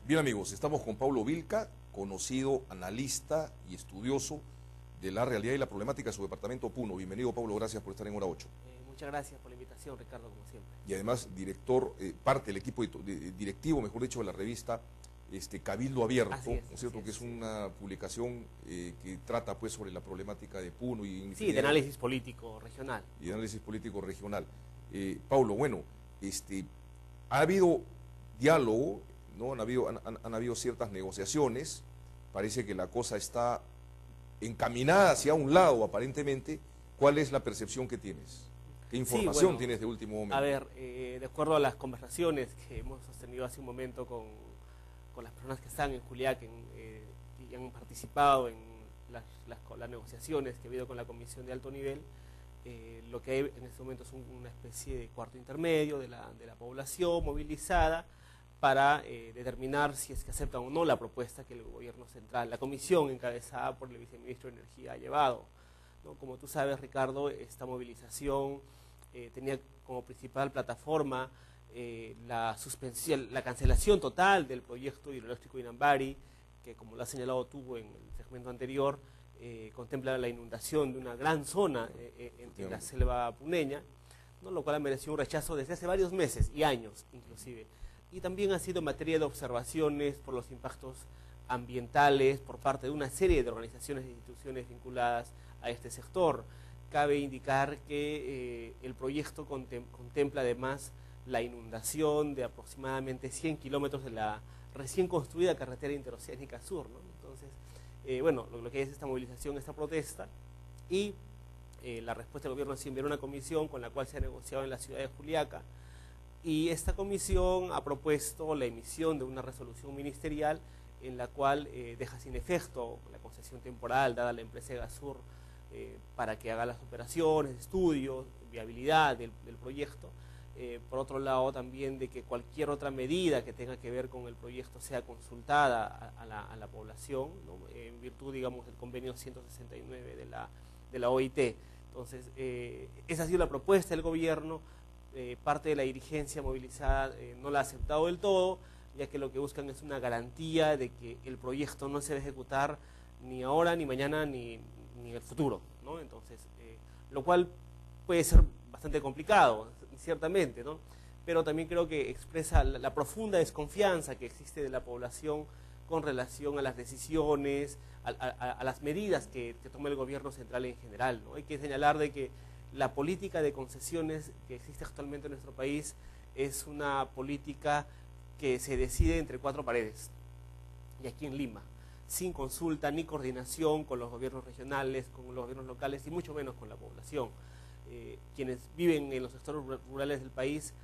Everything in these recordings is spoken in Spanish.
Bien amigos, estamos con Paulo Vilca, conocido analista y estudioso de la realidad y la problemática de su departamento Puno. Bienvenido Paulo, gracias por estar en Hora 8. Muchas gracias por la invitación, Ricardo, como siempre. Y además director, parte del equipo directivo, mejor dicho, de la revista Cabildo Abierto, Así es, ¿no es cierto? así Que es una publicación que trata pues sobre la problemática de Puno y sí, de análisis político regional. Y de análisis político regional. Paulo, bueno, ha habido diálogo, ¿no? Han habido ciertas negociaciones, parece que la cosa está encaminada hacia un lado aparentemente. ¿Cuál es la percepción que tienes? ¿Qué información tienes de último momento? A ver, de acuerdo a las conversaciones que hemos sostenido hace un momento con las personas que están en Juliaca y han participado en las negociaciones que ha habido con la Comisión de Alto Nivel, lo que hay en este momento es una especie de cuarto intermedio de la población movilizada para determinar si es que aceptan o no la propuesta que el gobierno central, la comisión encabezada por el viceministro de Energía ha llevado, ¿no? Como tú sabes, Ricardo, esta movilización tenía como principal plataforma la cancelación total del proyecto hidroeléctrico Inambari, que como lo has señalado tú en el segmento anterior, contempla la inundación de una gran zona en la selva puneña, ¿no? Lo cual ha merecido un rechazo desde hace varios meses y años inclusive. Y también ha sido materia de observaciones por los impactos ambientales por parte de una serie de organizaciones e instituciones vinculadas a este sector. Cabe indicar que el proyecto contempla además la inundación de aproximadamente 100 kilómetros de la recién construida carretera interoceánica sur, ¿no? Entonces, bueno, lo que es esta movilización, esta protesta, y la respuesta del gobierno es enviar una comisión con la cual se ha negociado en la ciudad de Juliaca, y esta comisión ha propuesto la emisión de una resolución ministerial en la cual deja sin efecto la concesión temporal dada a la empresa Gasur para que haga las operaciones, estudios, viabilidad del proyecto. Por otro lado, también de que cualquier otra medida que tenga que ver con el proyecto sea consultada a la población, ¿no? En virtud, digamos, del convenio 169 de la OIT. Entonces, esa ha sido la propuesta del gobierno. Parte de la dirigencia movilizada no la ha aceptado del todo, ya que lo que buscan es una garantía de que el proyecto no se va a ejecutar ni ahora, ni mañana, ni en el futuro, ¿no? Entonces, lo cual puede ser bastante complicado, ciertamente, ¿no? Pero también creo que expresa la profunda desconfianza que existe de la población con relación a las decisiones, a las medidas que toma el gobierno central en general, ¿no? Hay que señalar de que la política de concesiones que existe actualmente en nuestro país es una política que se decide entre cuatro paredes, y aquí en Lima, sin consulta ni coordinación con los gobiernos regionales, con los gobiernos locales y mucho menos con la población. Quienes viven en los sectores rurales del país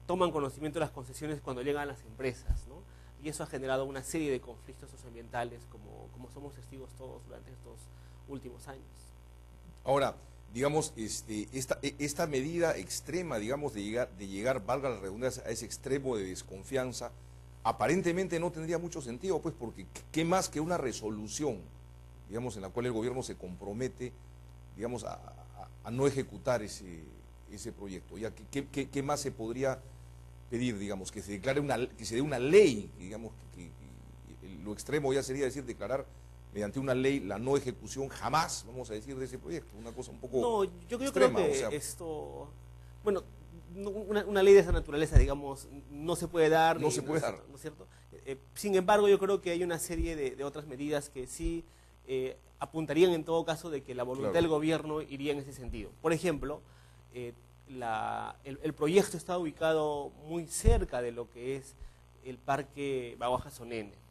toman conocimiento de las concesiones cuando llegan a las empresas, ¿no? Y eso ha generado una serie de conflictos socioambientales como somos testigos todos durante estos últimos años. Ahora, digamos, esta medida extrema, digamos, de llegar, valga la redundancia, a ese extremo de desconfianza, aparentemente no tendría mucho sentido, pues, porque ¿qué más que una resolución, digamos, en la cual el gobierno se compromete, digamos, a no ejecutar ese proyecto? Ya, ¿qué más se podría pedir, digamos, que se declare que se dé una ley, digamos, que lo extremo ya sería decir declarar mediante una ley la no ejecución jamás, vamos a decir, de ese proyecto, una cosa un poco No, yo extrema, creo que o sea, esto, bueno, una ley de esa naturaleza, digamos, no se puede dar. No se puede dar. ¿No es cierto? Sin embargo, yo creo que hay una serie de otras medidas que sí apuntarían en todo caso de que la voluntad del gobierno iría en ese sentido. Por ejemplo, el proyecto está ubicado muy cerca de lo que es el Parque Baguaja Sonene.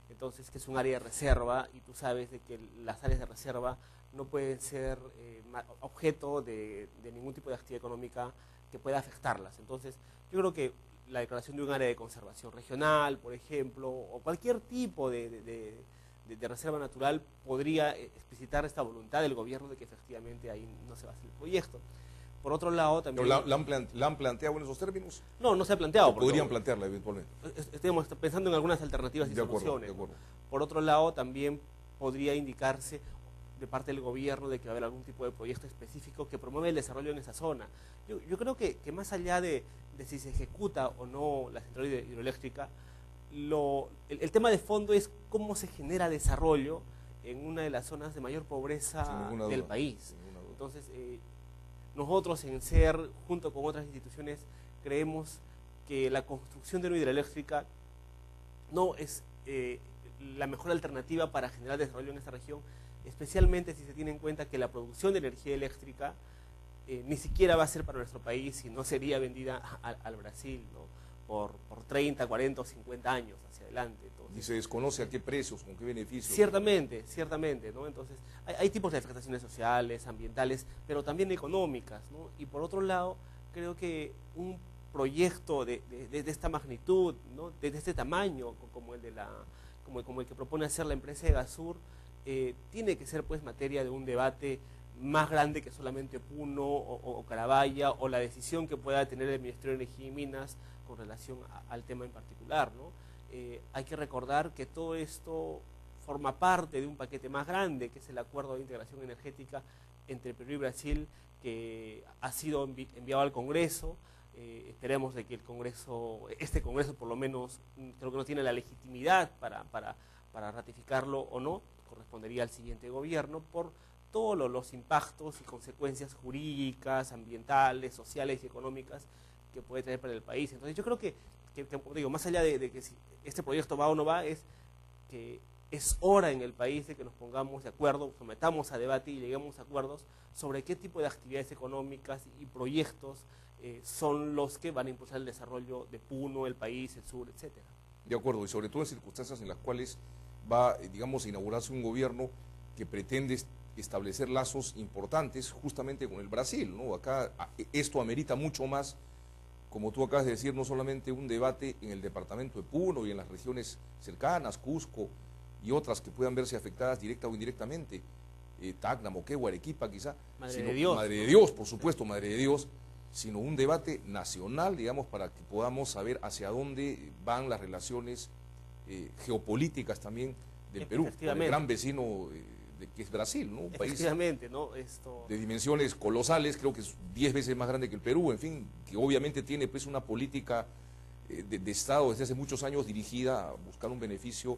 Entonces, que es un área de reserva, y tú sabes de que las áreas de reserva no pueden ser objeto de ningún tipo de actividad económica que pueda afectarlas. Entonces, yo creo que la declaración de un área de conservación regional, por ejemplo, o cualquier tipo de reserva natural podría explicitar esta voluntad del gobierno de que efectivamente ahí no se va a hacer el proyecto. Por otro lado, también... ¿Pero la han planteado en esos términos? No, no se ha planteado. Podrían plantearla eventualmente. Estamos pensando en algunas alternativas y soluciones. De acuerdo. Por otro lado, también podría indicarse de parte del gobierno de que va a haber algún tipo de proyecto específico que promueve el desarrollo en esa zona. Yo creo que más allá de si se ejecuta o no la central hidroeléctrica, el tema de fondo es cómo se genera desarrollo en una de las zonas de mayor pobreza del país. Entonces, nosotros en SER, junto con otras instituciones, creemos que la construcción de una hidroeléctrica no es la mejor alternativa para generar desarrollo en esta región, especialmente si se tiene en cuenta que la producción de energía eléctrica ni siquiera va a ser para nuestro país y no sería vendida al Brasil, ¿no? por 30, 40 o 50 años hacia adelante. Entonces, y se desconoce a qué precios, con qué beneficios. Ciertamente, ¿no? Entonces, hay tipos de afectaciones sociales, ambientales, pero también económicas, ¿no? Y por otro lado, creo que un proyecto de esta magnitud, ¿no? de este tamaño, como el que propone hacer la empresa de Gasur, tiene que ser pues materia de un debate más grande que solamente Puno o Carabaya, o la decisión que pueda tener el Ministerio de Energía y Minas con relación al tema en particular, ¿no? Hay que recordar que todo esto forma parte de un paquete más grande, que es el Acuerdo de Integración Energética entre Perú y Brasil, que ha sido enviado al Congreso. Esperemos de que este Congreso por lo menos, creo que no tiene la legitimidad para ratificarlo o no, correspondería al siguiente gobierno, por todos los impactos y consecuencias jurídicas, ambientales, sociales y económicas que puede traer para el país. Entonces yo creo que digo, más allá de que si este proyecto va o no va, es que es hora en el país de que nos pongamos de acuerdo, sometamos a debate y lleguemos a acuerdos sobre qué tipo de actividades económicas y proyectos son los que van a impulsar el desarrollo de Puno, el país, el sur, etcétera. De acuerdo, y sobre todo en circunstancias en las cuales va, digamos, a inaugurarse un gobierno que pretende establecer lazos importantes justamente con el Brasil, ¿no? Acá esto amerita mucho más, como tú acabas de decir, no solamente un debate en el departamento de Puno y en las regiones cercanas, Cusco y otras que puedan verse afectadas directa o indirectamente, Tacna, Moquegua, Arequipa quizá, Madre de Dios. Madre de Dios, por supuesto, Madre de Dios, sino un debate nacional, digamos, para que podamos saber hacia dónde van las relaciones geopolíticas también del Perú, con el gran vecino que es Brasil, ¿no? Un país ¿no? de dimensiones colosales, creo que es 10 veces más grande que el Perú, en fin, que obviamente tiene pues una política de Estado desde hace muchos años dirigida a buscar un beneficio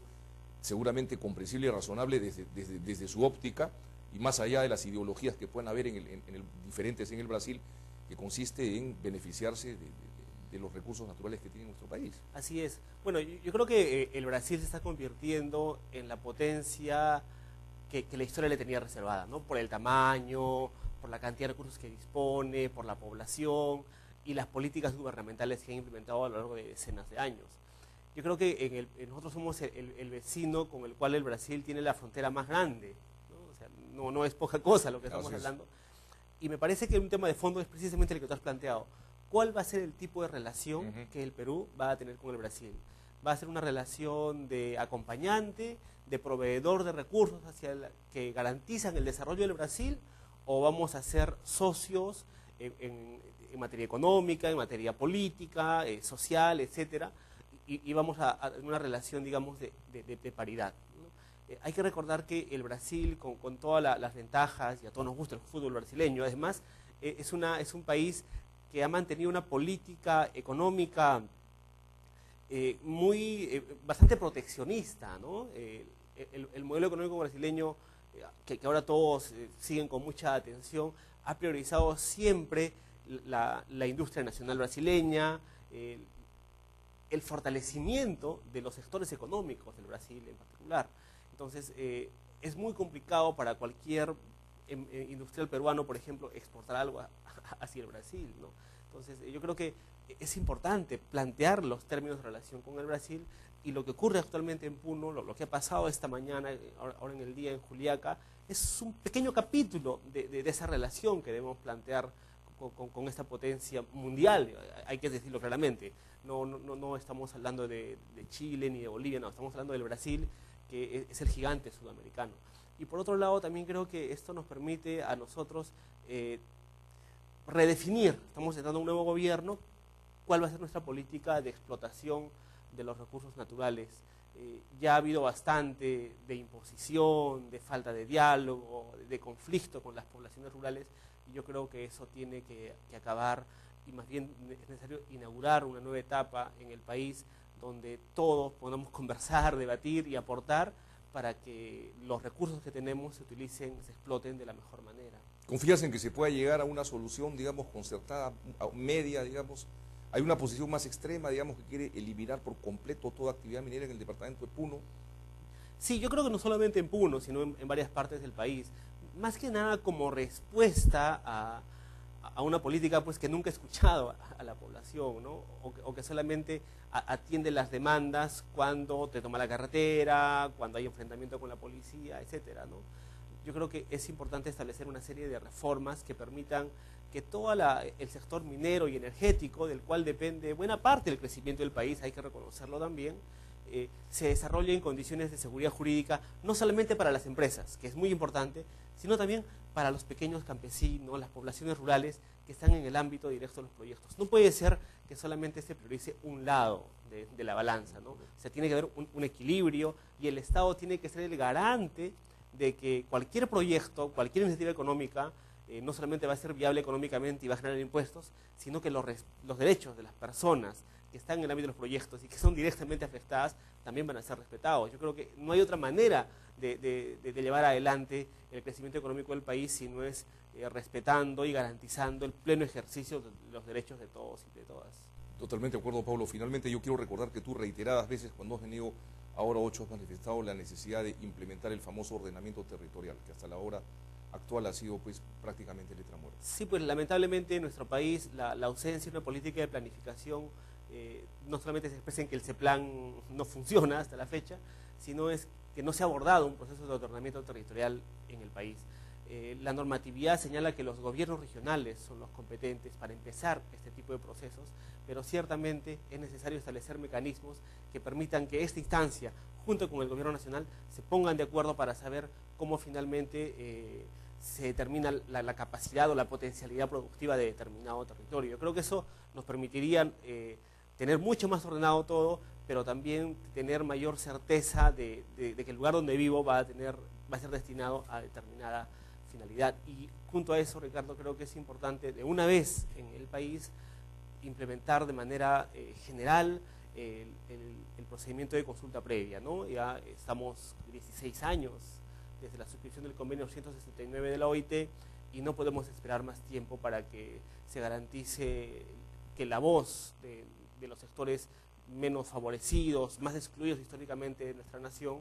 seguramente comprensible y razonable desde su óptica, y más allá de las ideologías que puedan haber diferentes en el Brasil, que consiste en beneficiarse de los recursos naturales que tiene nuestro país. Así es. Bueno, yo creo que el Brasil se está convirtiendo en la potencia que la historia le tenía reservada, ¿no? Por el tamaño, por la cantidad de recursos que dispone, por la población y las políticas gubernamentales que ha implementado a lo largo de decenas de años. Yo creo que nosotros somos el vecino con el cual el Brasil tiene la frontera más grande, ¿no? O sea, no es poca cosa lo que estamos hablando. Y me parece que un tema de fondo es precisamente el que tú has planteado. ¿Cuál va a ser el tipo de relación que el Perú va a tener con el Brasil? ¿Va a ser una relación de acompañante, de proveedor de recursos que garantizan el desarrollo del Brasil, o vamos a ser socios en materia económica, en materia política, social, etcétera, y vamos a una relación, digamos, de paridad, ¿no? Hay que recordar que el Brasil, con todas las ventajas, y a todos nos gusta el fútbol brasileño, además, es un país que ha mantenido una política económica bastante proteccionista, ¿no? El modelo económico brasileño, que ahora todos siguen con mucha atención, ha priorizado siempre la industria nacional brasileña, el fortalecimiento de los sectores económicos del Brasil en particular. Entonces, es muy complicado para cualquier industrial peruano, por ejemplo, exportar algo hacia el Brasil, ¿no? Entonces, yo creo que es importante plantear los términos de relación con el Brasil, y lo que ocurre actualmente en Puno, lo que ha pasado esta mañana, ahora en el día en Juliaca, es un pequeño capítulo de esa relación que debemos plantear con esta potencia mundial, hay que decirlo claramente. No estamos hablando de Chile ni de Bolivia, no, estamos hablando del Brasil, que es el gigante sudamericano. Y por otro lado, también creo que esto nos permite a nosotros redefinir, estamos entrando a un nuevo gobierno, cuál va a ser nuestra política de explotación de los recursos naturales. Ya ha habido bastante de imposición, de falta de diálogo, de conflicto con las poblaciones rurales, y yo creo que eso tiene que acabar, y más bien es necesario inaugurar una nueva etapa en el país donde todos podamos conversar, debatir y aportar para que los recursos que tenemos se utilicen, se exploten de la mejor manera. ¿Confías en que se pueda llegar a una solución, digamos, concertada, media, digamos? Hay una posición más extrema, digamos, que quiere eliminar por completo toda actividad minera en el departamento de Puno. Sí, yo creo que no solamente en Puno, sino en varias partes del país. Más que nada como respuesta a una política pues que nunca ha escuchado a la población, ¿no? O que solamente atiende las demandas cuando te toma la carretera, cuando hay enfrentamiento con la policía, etcétera, ¿no? Yo creo que es importante establecer una serie de reformas que permitan que todo el sector minero y energético, del cual depende buena parte del crecimiento del país, hay que reconocerlo también, se desarrolle en condiciones de seguridad jurídica, no solamente para las empresas, que es muy importante, sino también para los pequeños campesinos, las poblaciones rurales que están en el ámbito directo de los proyectos. No puede ser que solamente se priorice un lado de la balanza, ¿no? O sea, tiene que haber un equilibrio y el Estado tiene que ser el garante de que cualquier proyecto, cualquier iniciativa económica, no solamente va a ser viable económicamente y va a generar impuestos, sino que los derechos de las personas que están en el ámbito de los proyectos y que son directamente afectadas también van a ser respetados. Yo creo que no hay otra manera de llevar adelante el crecimiento económico del país si no es respetando y garantizando el pleno ejercicio de los derechos de todos y de todas. Totalmente de acuerdo, Pablo. Finalmente yo quiero recordar que tú reiteradas veces cuando has venido ahora 8 has manifestado la necesidad de implementar el famoso ordenamiento territorial, que hasta la hora actual ha sido pues prácticamente letra muerta. Sí, pues lamentablemente en nuestro país la ausencia de una política de planificación no solamente se expresa en que el CEPLAN no funciona hasta la fecha, sino es que no se ha abordado un proceso de ordenamiento territorial en el país. La normatividad señala que los gobiernos regionales son los competentes para empezar este tipo de procesos, pero ciertamente es necesario establecer mecanismos que permitan que esta instancia, junto con el gobierno nacional, se pongan de acuerdo para saber cómo finalmente se determina la capacidad o la potencialidad productiva de determinado territorio. Yo creo que eso nos permitiría tener mucho más ordenado todo, pero también tener mayor certeza de que el lugar donde vivo va a ser destinado a determinada finalidad. Y junto a eso, Ricardo, creo que es importante de una vez en el país implementar de manera general el procedimiento de consulta previa, ¿no? Ya estamos 16 años desde la suscripción del convenio 169 de la OIT y no podemos esperar más tiempo para que se garantice que la voz de los sectores menos favorecidos, más excluidos históricamente de nuestra nación,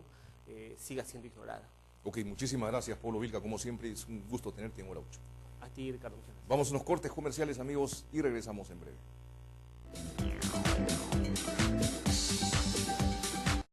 siga siendo ignorada. Ok, muchísimas gracias, Pablo Vilca. Como siempre, es un gusto tenerte en Hora 8. A ti, Ricardo. Muchas gracias. Vamos a unos cortes comerciales, amigos, y regresamos en breve.